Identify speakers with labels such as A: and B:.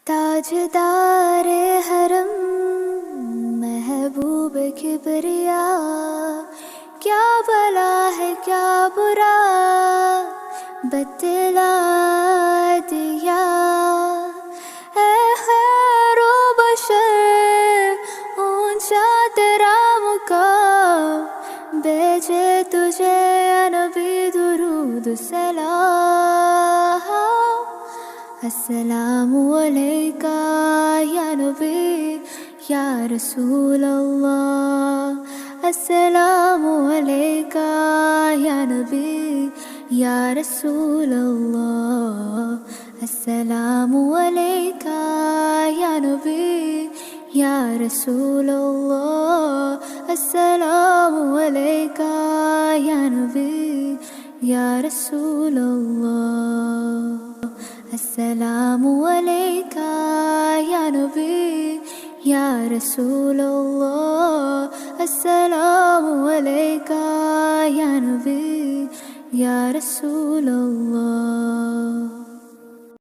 A: ताजदारे हरम महबूब किबरिया, क्या भला है क्या बुरा बतला दिया। ऐ खैरो बशर ऊंचा तेरा मुकाम, भेजे तुझे नबी दुरूद सलाम। अस्सलामु अलैका या नबी या रसूल अल्लाह। अस्सलामु अलैका या नबी या रसूल अल्लाह। अस्सलामु अलैका या नबी या रसूल अल्लाह। अस्सलामु अलैका या नबी या रसूल अल्लाह। अस्सलामु अलैका या नबी या रसूल अल्लाह। अस्सलामु अलैका या नबी या रसूल अल्लाह।